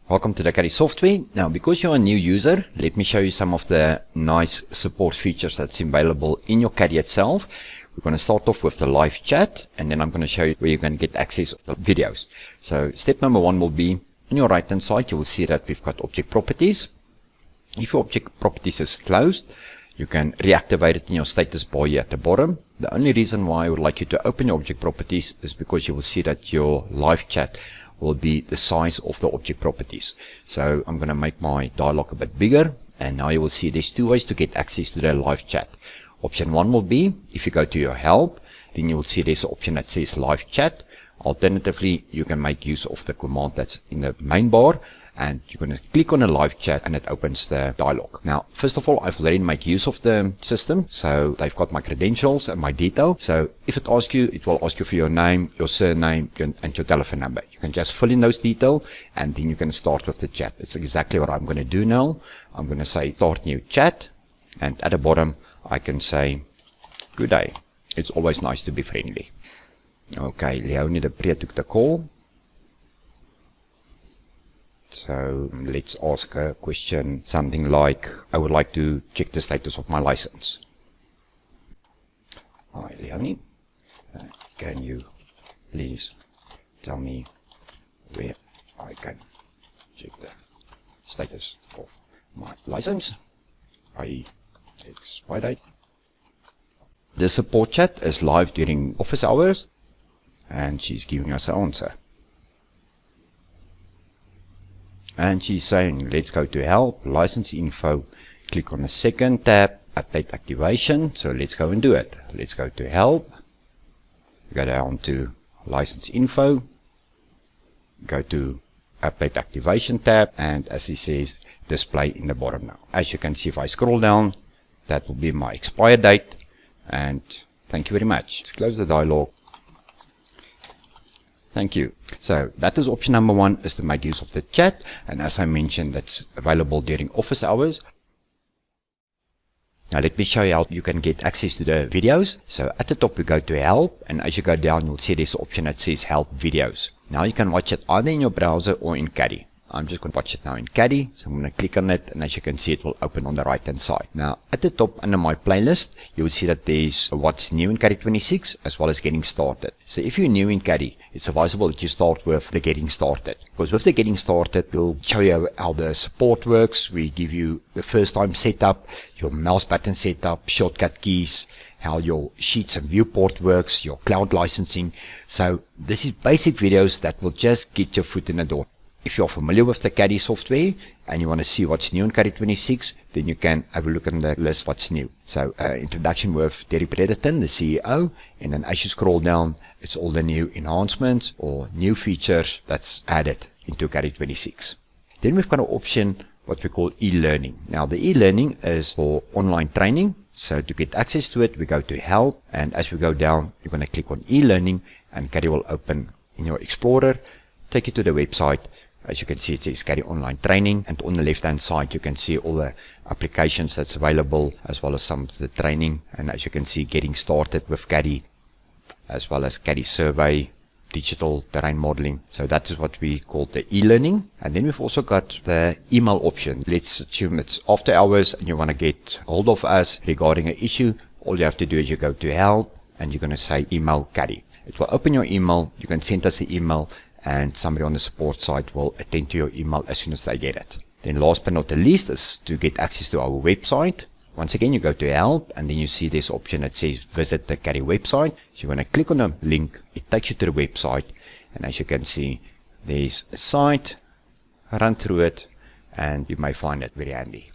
Welcome to the Caddie software. Now, because you're a new user, let me show you some of the nice support features that's available in your Caddie itself. We're going to start off with the live chat, and then I'm going to show you where you can get access to the videos. So step number one will be on your right hand side. You will see that we've got object properties. If your object properties is closed, you can reactivate it in your status bar here at the bottom. The only reason why I would like you to open your object properties is because you will see that your live chat will be the size of the object properties. So I'm going to make my dialog a bit bigger, and now you will see there's two ways to get access to the live chat. Option one will be, if you go to your help, then you will see there's an option that says live chat. Alternatively, you can make use of the command that's in the main bar, and you're going to click on a live chat and it opens the dialog. Now, first of all, I've already made use of the system, so they've got my credentials and my detail. So if it asks you, it will ask you for your name, your surname, and your telephone number. You can just fill in those details, and then you can start with the chat. It's exactly what I'm going to do now. I'm going to say start new chat, and at the bottom I can say good day. It's always nice to be friendly. Okay, Leonie de Pre took the call. So let's ask a question, something like, I would like to check the status of my license. Hi Leonie, can you please tell me where I can check the status of my license? Expiry date. The support chat is live during office hours, and she's giving us an answer. And she's saying, let's go to help, license info, click on the second tab, update activation. So let's go and do it. Let's go to help, go down to license info, go to update activation tab, and as it says, display in the bottom now. As you can see, if I scroll down, that will be my expire date. And thank you very much. Let's close the dialog. Thank you. So that is option number one, is to make use of the chat, and as I mentioned, that's available during office hours. Now let me show you how you can get access to the videos. So at the top we go to help, and as you go down you'll see this option that says help videos. Now you can watch it either in your browser or in Caddie. I'm just going to watch it now in Caddie, so I'm going to click on it, and as you can see it will open on the right hand side. Now at the top under my playlist you will see that there's what's new in Caddie 26 as well as getting started. So if you're new in Caddie, it's advisable that you start with the getting started, because with the getting started we'll show you how the support works. We give you the first time setup, your mouse button setup, shortcut keys, how your sheets and viewport works, your cloud licensing. So this is basic videos that will just get your foot in the door. If you're familiar with the Caddie software and you want to see what's new in Caddie 26, then you can have a look on the list what's new. So introduction with Terry Predaton, the CEO, and then as you scroll down, it's all the new enhancements or new features that's added into Caddie 26. Then we've got an option what we call e-learning. Now the e-learning is for online training. So to get access to it, we go to help, and as we go down, you're going to click on e-learning, and Caddie will open in your Explorer, take you to the website. As you can see, it says Caddie Online Training, and on the left hand side you can see all the applications that's available as well as some of the training, and as you can see, getting started with Caddie as well as Caddie Survey, digital terrain modeling. So that is what we call the e-learning. And then we've also got the email option. Let's assume it's after hours and you want to get hold of us regarding an issue. All you have to do is you go to help and you're going to say email Caddie. It will open your email, you can send us an email, and somebody on the support side will attend to your email as soon as they get it. Then last but not the least is to get access to our website. Once again, you go to help, and then you see this option that says visit the Caddie website. So you're going to click on the link, it takes you to the website, and as you can see, there's a site, run through it, and you may find it very handy.